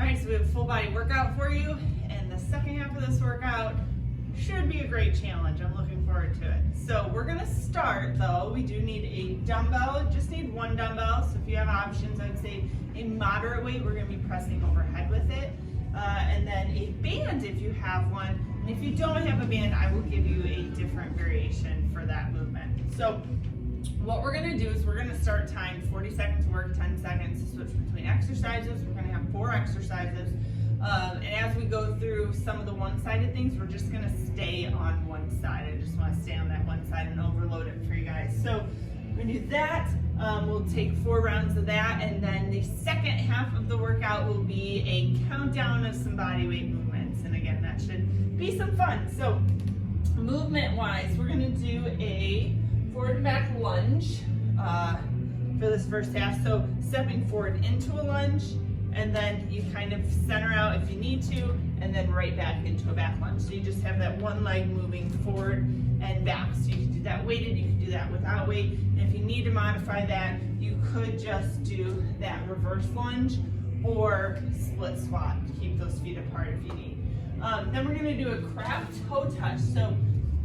right, so we have a full body workout for you, and the second half of this workout should be a great challenge. I'm looking forward to it. So we're gonna start though, we do need a dumbbell, just need one dumbbell. So if you have options, I'd say a moderate weight, we're gonna be pressing overhead with it. And then a band if you have one. And if you don't have a band, I will give you a different variation for that movement. So what we're gonna do is we're gonna start time 40 seconds work, 10 seconds to switch between exercises. We're gonna have 4 exercises. And as we go through some of the one-sided things, we're just gonna stay on one side. I just wanna stay on that one side and overload it for you guys. So we're gonna do that. We'll take 4 rounds of that, and then the second half of the workout will be a countdown of some body weight movements. And again, that should be some fun. So movement-wise, we're gonna do a forward and back lunge for this first half. So stepping forward into a lunge, and then you kind of center out if you need to, and then right back into a back lunge. So you just have that one leg moving forward and back. So you can do that weighted, you can do that without weight. And if you need to modify that, you could just do that reverse lunge or split squat to keep those feet apart if you need. Then we're gonna do a crab toe touch. So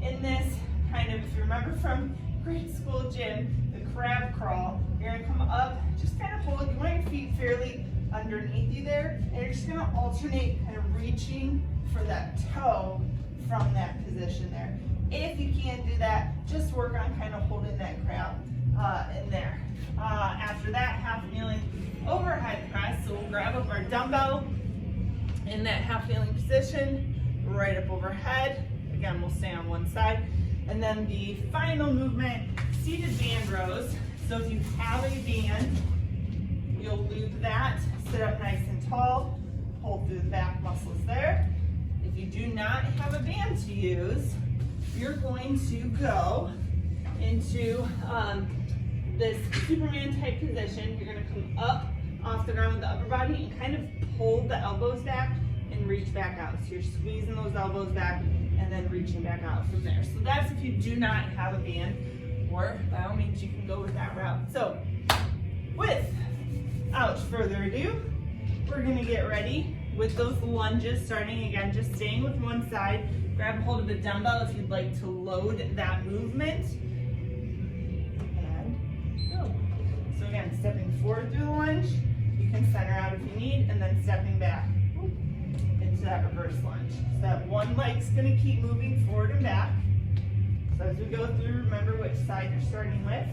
in this kind of, if you remember from grade school gym, the crab crawl, you're gonna come up, just kind of hold, you want your feet fairly underneath you there, and you're just gonna alternate kind of reaching for that toe from that position there. If you can't do that, just work on kind of holding that crab in there. After that, half kneeling overhead press, so we'll grab up our dumbbell in that half kneeling position, right up overhead. Again, we'll stay on one side. And then the final movement, seated band rows. So if you have a band, you'll loop that, sit up nice and tall, hold through the back muscles there. If you do not have a band to use, you're going to go into this Superman type position. You're gonna come up off the ground with the upper body and kind of pull the elbows back and reach back out. So you're squeezing those elbows back and then reaching back out from there. So that's if you do not have a band, or by all means you can go with that route. So without further ado, we're gonna get ready with those lunges, starting again, just staying with one side. Grab hold of the dumbbell if you'd like to load that movement. And go. So again, stepping forward through the lunge, you can center out if you need, and then stepping back into that reverse lunge. So that one leg's gonna keep moving forward and back. So as we go through, remember which side you're starting with.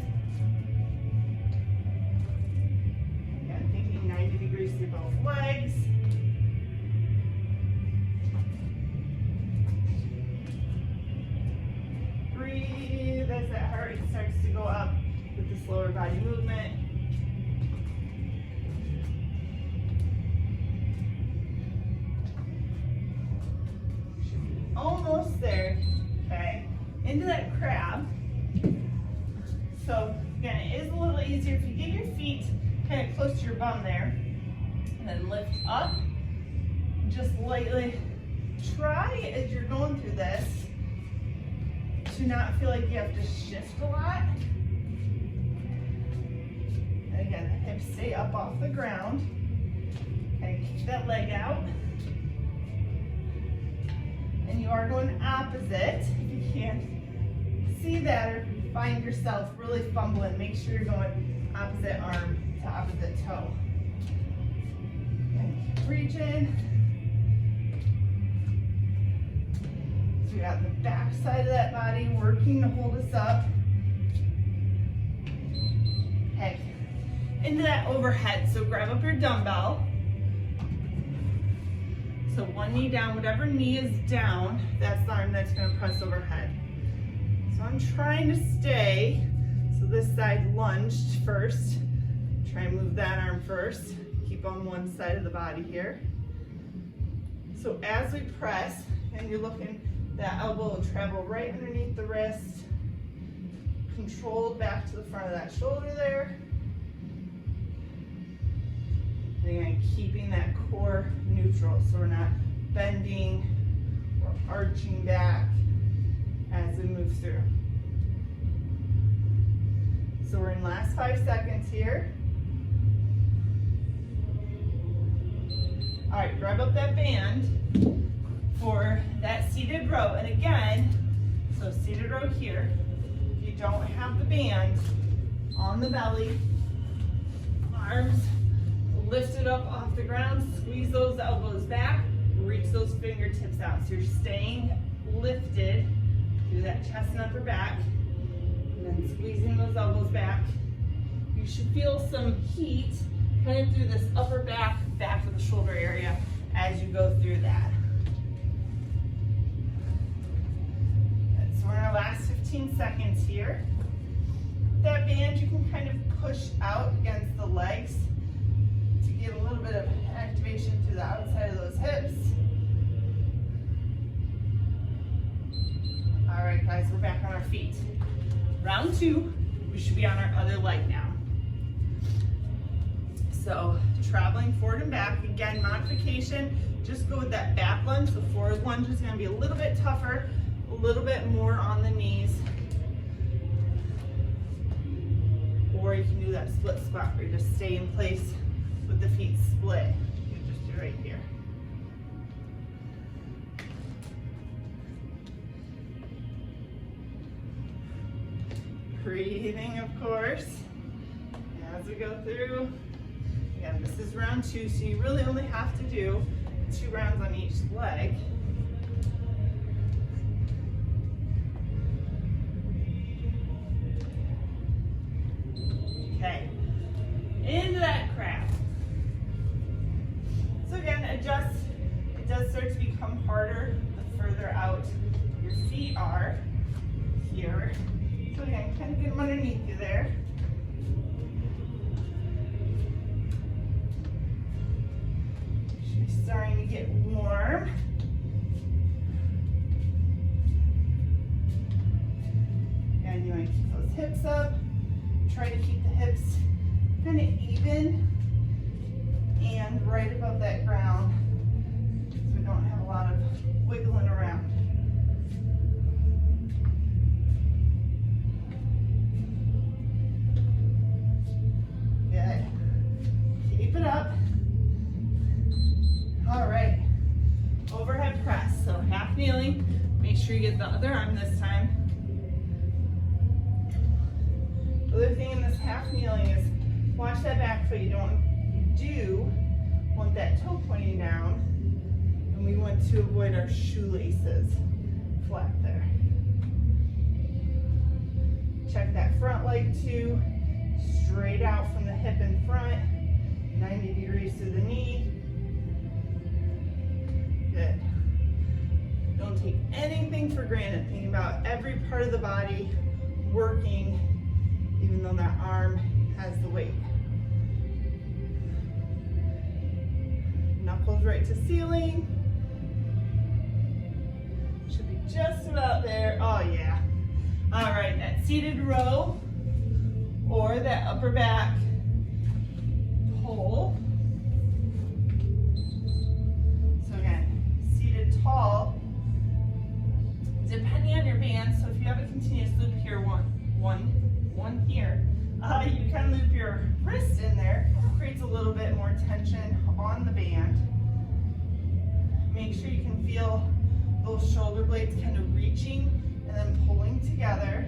Again, thinking 90 degrees through both legs. Breathe as that heart rate starts to go up with this lower body movement. Almost there. Okay, into that crab. So again, it is a little easier if you get your feet kind of close to your bum there, and then lift up, just lightly. Try as you're going through this to not feel like you have to shift a lot. And again, the hips stay up off the ground. And keep that leg out. And you are going opposite. If you can't see that, or if you find yourself really fumbling, make sure you're going opposite arm to opposite toe. And keep reaching. So we got the back side of that body working to hold us up. Okay, into that overhead. So grab up your dumbbell. So one knee down, whatever knee is down, that's the arm that's gonna press overhead. So I'm trying to stay, so this side lunged first. Try and move that arm first. Keep on one side of the body here. So as we press, and you're looking, that elbow will travel right underneath the wrist, controlled back to the front of that shoulder there. And again, keeping that core neutral, so we're not bending or arching back as we move through. So we're in last 5 seconds here. All right, grab up that band for that seated row. And again, so seated row here. If you don't have the band, on the belly, arms lifted up off the ground, squeeze those elbows back, reach those fingertips out. So you're staying lifted through that chest and upper back, and then squeezing those elbows back. You should feel some heat kind of through this upper back, back of the shoulder area as you go through that. So we're in our last 15 seconds here. That band you can kind of push out against the legs to get a little bit of activation through the outside of those hips. All right, guys, we're back on our feet. Round two, we should be on our other leg now. So traveling forward and back, again, modification, just go with that back lunge. The forward lunge is gonna be a little bit tougher, a little bit more on the knees. Or you can do that split squat where you just stay in place with the feet split. You can just do right here. Breathing, of course, as we go through. Again, this is round two, so you really only have to do 2 rounds on each leg. Okay, into that crab. So again, adjust. It does start to become harder the further out your feet are here. So again, kind of get them underneath you there. She's starting to get warm. And you want to keep those hips up. Try to keep the hips kind of even and right above that ground so we don't have a lot of wiggling around. Good. Keep it up. All right. Overhead press. So half kneeling. Make sure you get the other arm this time. The other thing in this half kneeling is watch that back foot. You do want that toe pointing down, and we want to avoid our shoelaces flat there. Check that front leg too, straight out from the hip in front, 90 degrees to the knee. Good. Don't take anything for granted. Think about every part of the body working, even though that arm has the weight. Knuckles right to ceiling. Should be just about there. Oh yeah. All right, that seated row or that upper back pull. So again, seated tall. Depending on your band, so if you have a continuous loop here, one here, you can loop your wrist in there, creates a little bit more tension on the band. Make sure you can feel those shoulder blades kind of reaching and then pulling together.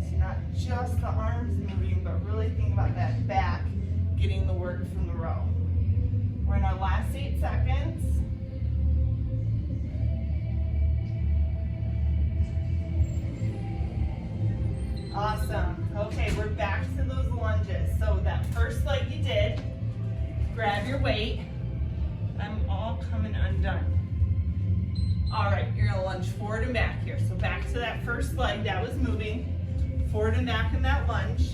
So not just the arms moving, but really think about that back getting the work from the row. We're in our last 8 seconds. Awesome. Okay, we're back to those lunges. So that first leg you did, grab your weight. I'm all coming undone. All right, you're gonna lunge forward and back here. So back to that first leg that was moving. Forward and back in that lunge.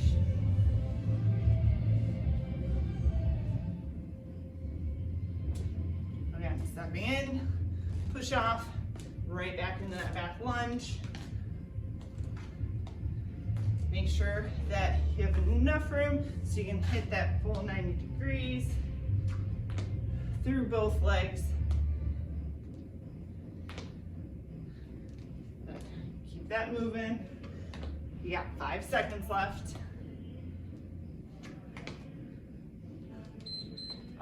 Again, stepping in, push off, right back into that back lunge. Make sure that you have enough room so you can hit that full 90 degrees through both legs. Keep that moving. You got 5 seconds left.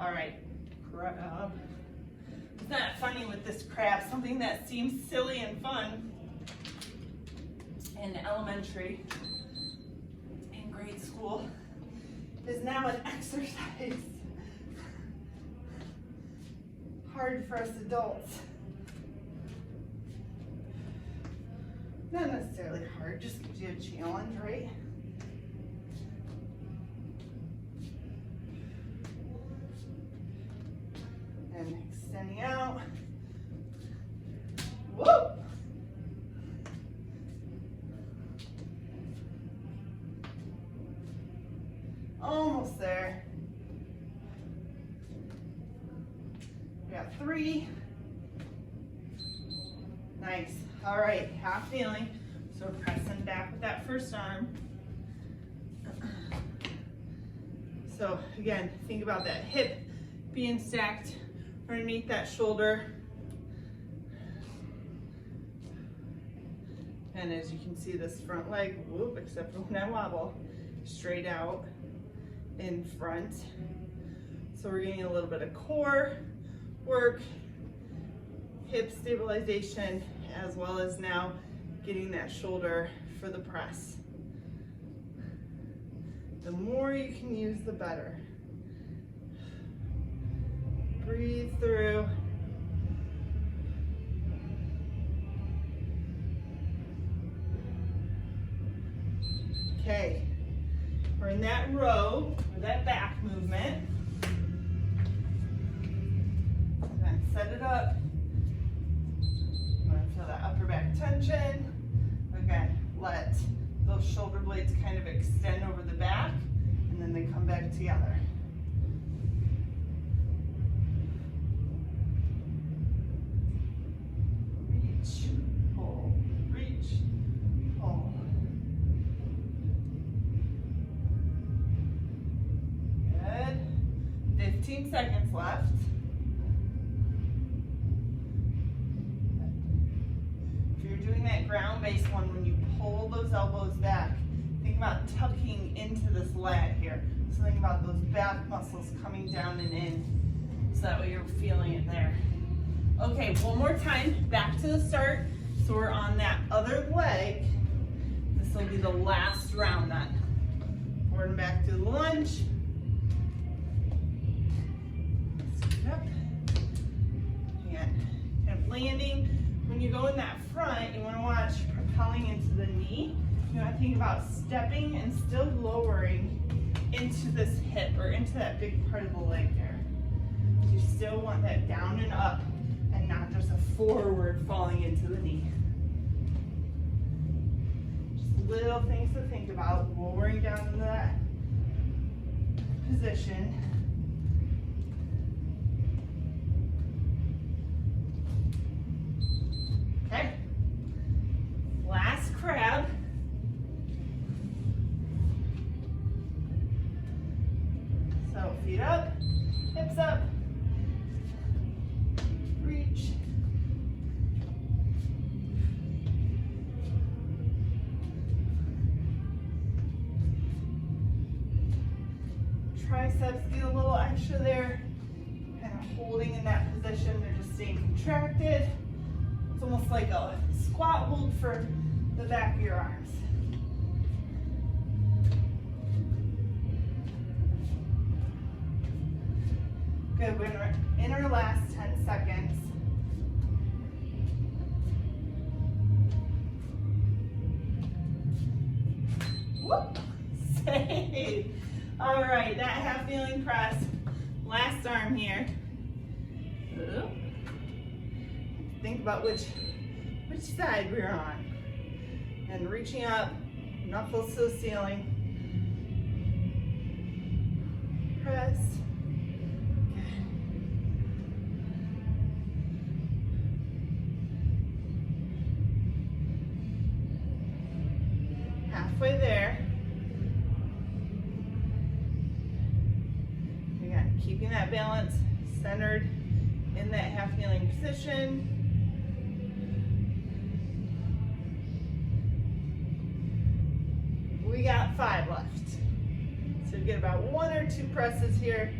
All right, crab. Isn't that funny with this crab? Something that seems silly and fun in elementary, in grade school, is now an exercise. Hard for us adults. Not necessarily hard, just gives you a challenge, right? And extending out. Whoop! Almost there. We got 3. Nice. All right, half feeling. So we're pressing back with that first arm. So again, think about that hip being stacked underneath that shoulder. And as you can see, this front leg, whoop, except for when I wobble, straight out in front. So we're getting a little bit of core work, hip stabilization, as well as now getting that shoulder for the press. The more you can use, the better. Breathe through. Okay, we're in that row, or that back movement. Then set it up. Feel that upper back tension. Again, let those shoulder blades kind of extend over the back, and then they come back together. Reach, pull, reach, pull. Good. 15 seconds left. Doing that ground-based one, when you pull those elbows back, think about tucking into this lat here. So think about those back muscles coming down and in, so that way you're feeling it there. Okay, one more time, back to the start. So we're on that other leg. This will be the last round then. Forward and back to the lunge. Scoot up. And kind of landing. When you go in that front, you want to watch propelling into the knee. You want to think about stepping and still lowering into this hip or into that big part of the leg there. You still want that down and up and not just a forward falling into the knee. Just little things to think about, lowering down into that position. Okay, last crab. So feet up, hips up, reach. Triceps get a little extra there, kind of holding in that position. They're just staying contracted. It's almost like a squat hold for the back of your arms. Good, we're in our last 10 seconds. Whoop, save. All right, that half kneeling press. Last arm here. Think about which side we're on. And reaching up, knuckles to the ceiling. Press. Halfway there. Again, keeping that balance centered in that half kneeling position. We got 5 left. So we get about 1 or 2 presses here.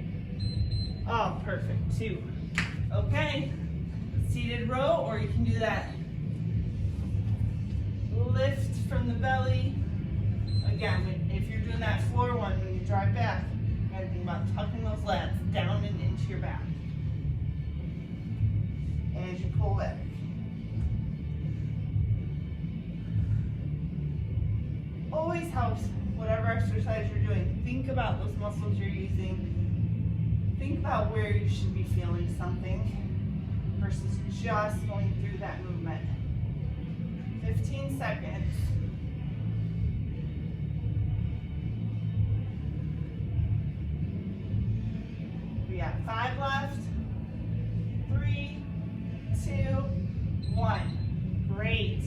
Oh, perfect. 2. Okay. Seated row, or you can do that lift from the belly. Again, if you're doing that floor one, when you drive back, you gotta think about tucking those lats down and into your back as you pull back. Always helps, whatever exercise you're doing, think about those muscles you're using. Think about where you should be feeling something versus just going through that movement. 15 seconds. We got 5 left. 3, 2, 1. Great.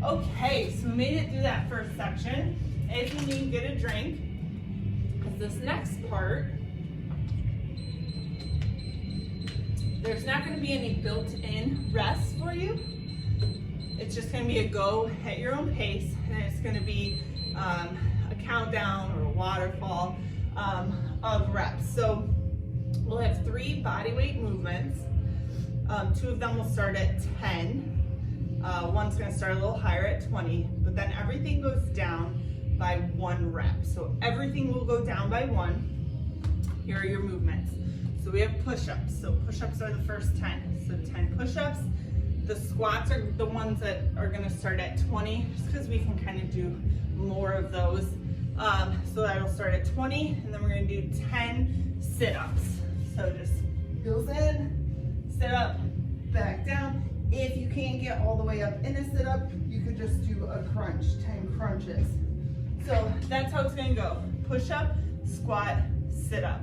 Okay, so we made it through that first section. If you need, get a drink. Because this next part, there's not going to be any built-in rest for you. It's just going to be a go at your own pace, and it's going to be a countdown or a waterfall of reps. So we'll have 3 body weight movements. 2 of them will start at 10. One's going to start a little higher at 20, but then everything goes down by 1 rep. So everything will go down by 1. Here are your movements. So we have push-ups. So push-ups are the first 10. So 10 push-ups. The squats are the ones that are going to start at 20, just because we can kind of do more of those. So that'll start at 20, and then we're going to do 10 sit-ups. So just heels in, sit up, back down. If you can't get all the way up in a sit-up, you could just do a crunch, 10 crunches. So that's how it's going to go. Push-up, squat, sit-up.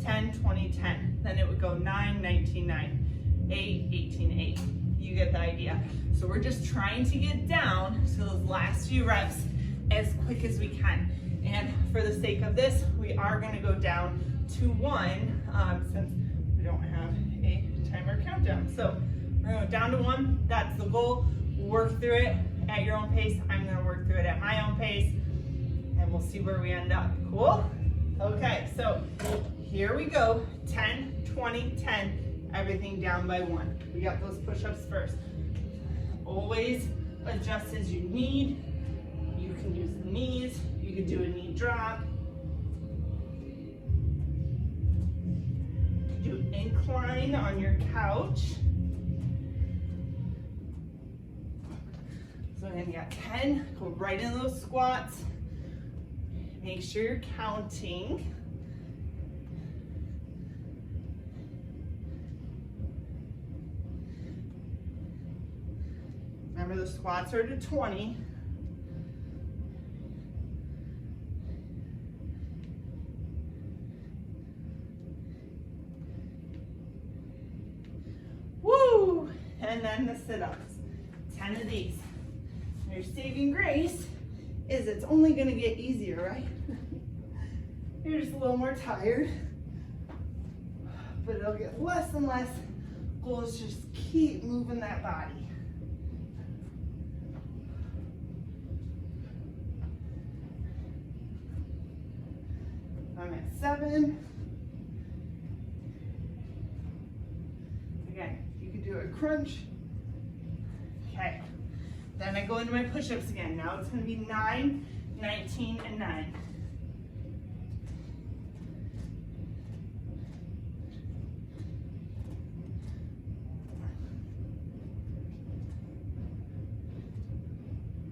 10, 20, 10. Then it would go 9, 19, 9, 8, 18, 8. You get the idea. So we're just trying to get down to those last few reps as quick as we can. And for the sake of this, we are going to go down to 1 since we don't have a timer countdown. So we're going to go down to 1. That's the goal. Work through it at your own pace. I'm going to work through it at my own pace, and we'll see where we end up. Cool? Okay, so here we go. 10, 20, 10. Everything down by 1. We got those push-ups first. Always adjust as you need. You can use the knees. You can do a knee drop. Do incline on your couch. So then you got 10. Go right into those squats. Make sure you're counting. Remember, the squats are to 20. Woo! And then the sit-ups. 10 of these. Your saving grace is it's only going to get easier, right? You're just a little more tired, but it'll get less and less. Goal is just keep moving that body. I'm at 7. Again, you can do a crunch. Okay. Then I go into my push-ups again. Now it's going to be 9, 19, and 9.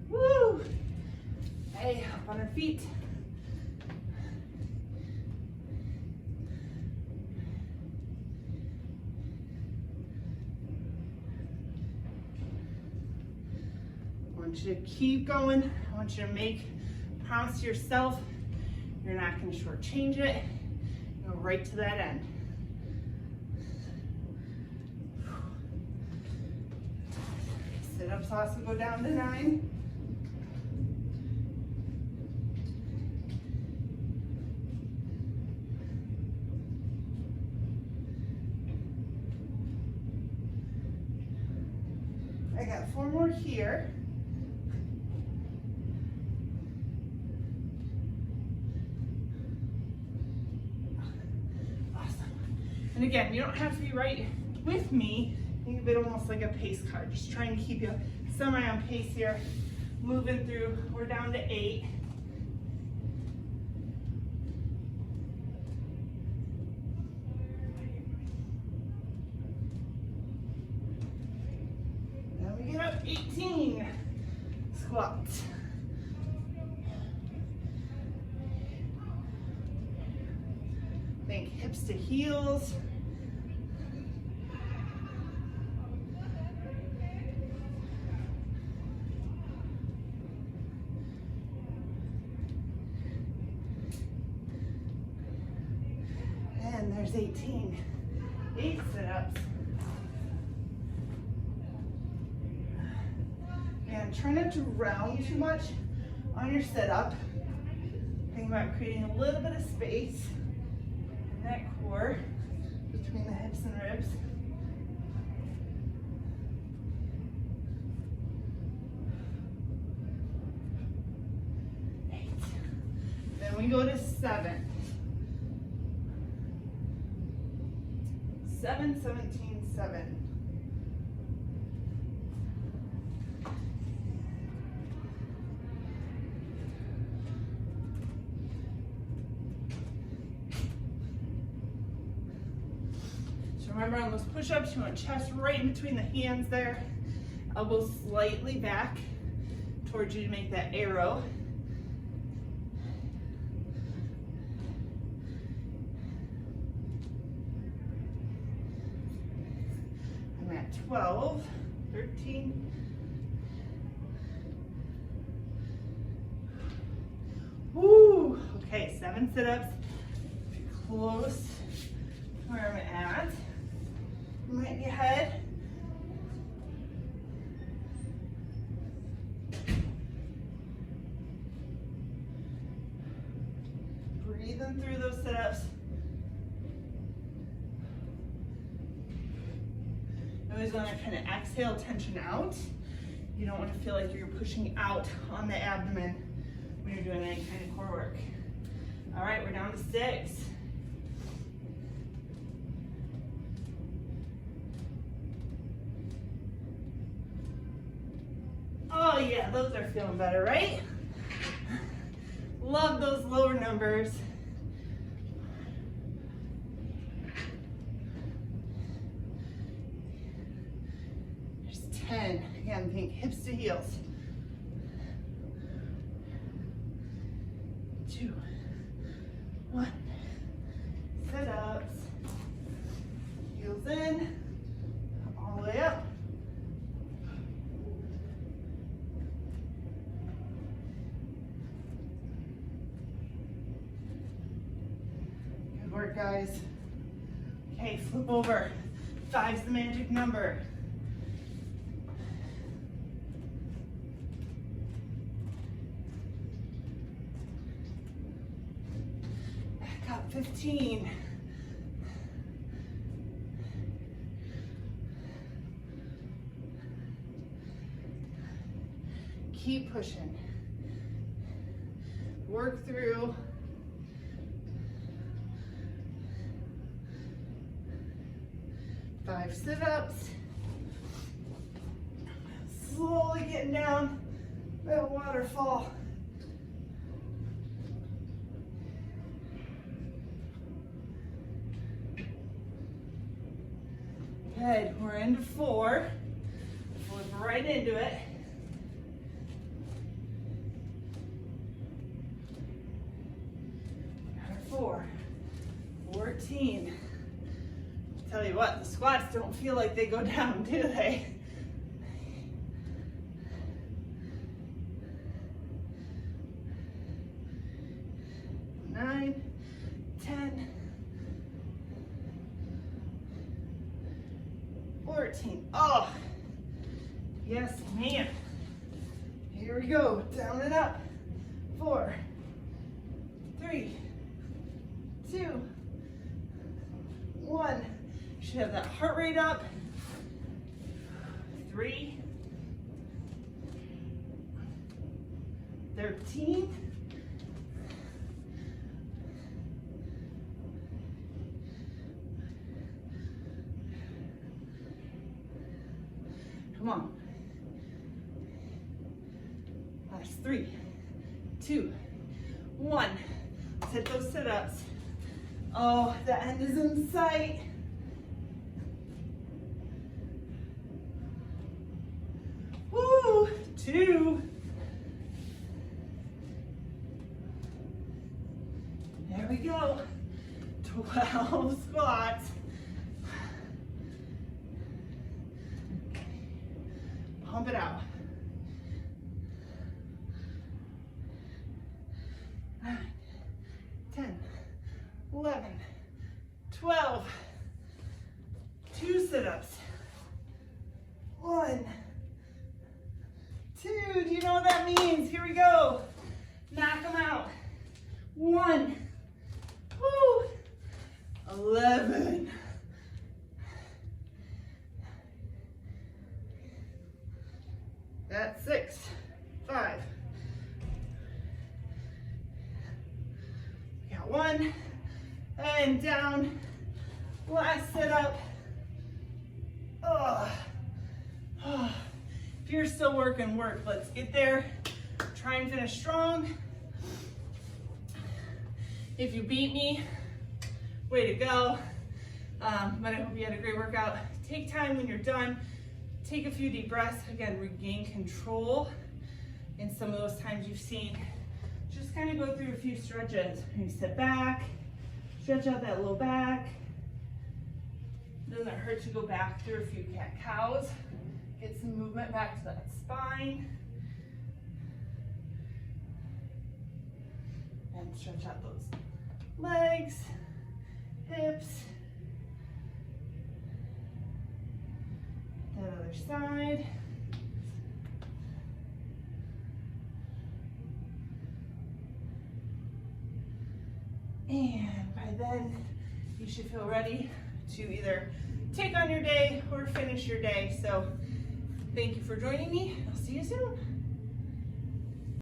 Woo! Hey, up on our feet. I want you to keep going. I want you to promise to yourself you're not going to shortchange it. Go right to that end. Sit-ups also go down to 9. I got 4 more here. And again, you don't have to be right with me. Think of it almost like a pace car, just trying to keep you semi on pace here. Moving through, we're down to 8. Then we get up 18 squats. Think hips to heels. And there's 18. 8 sit-ups. And try not to round too much on your sit-up. Think about creating a little bit of space in that core between the hips and ribs. Then we go to 7. 7, 17, 7. So remember on those push-ups, you want chest right in between the hands there, elbows slightly back towards you to make that arrow. I'm at 12, 13. Woo! Okay, 7 sit-ups. Close to where I'm at. Might be ahead. Breathing through those sit-ups. You always want to kind of exhale tension out. You don't want to feel like you're pushing out on the abdomen when you're doing any kind of core work. All right, we're down to 6. Oh yeah, those are feeling better, right? Love those lower numbers. There's 10. Again, think hips to heels. 2, 1. Sit-ups. Heels in. All the way up. Good work, guys. Okay, flip over. 5's the magic number. Back up, 15. Keep pushing. Work through. Five sit-ups. Slowly getting down that waterfall. Good, we're into 4. Flip right into it. Another 4. 14. Tell you what, the squats don't feel like they go down, do they? 9, 10, 14. Oh, yes, ma'am. Here we go, down and up. 4, 3, 2, 1. Should have that heart rate up. 3, 13, 14. Come on. Last 3, 2, 1. Let's hit those sit-ups. Oh, the end is in sight. Woo, 2. There we go. 12 squats. Pump it out. 9, 10, 11, 12. 2 sit-ups. 1, 2. Do you know what that means? Here we go. Knock them out. 1. Woo. 11. That's 6, 5. We got 1, and down. Last sit up. Oh. Oh. If you're still working, work. Let's get there. Try and finish strong. If you beat me, way to go. But I hope you had a great workout. Take time when you're done. Take a few deep breaths. Again, regain control. In some of those times you've seen, just kind of go through a few stretches. Maybe sit back, stretch out that low back. Doesn't hurt to go back through a few cat-cows. Get some movement back to that spine. And stretch out those legs, hips. That other side. And by then, you should feel ready to either take on your day or finish your day. So thank you for joining me. I'll see you soon.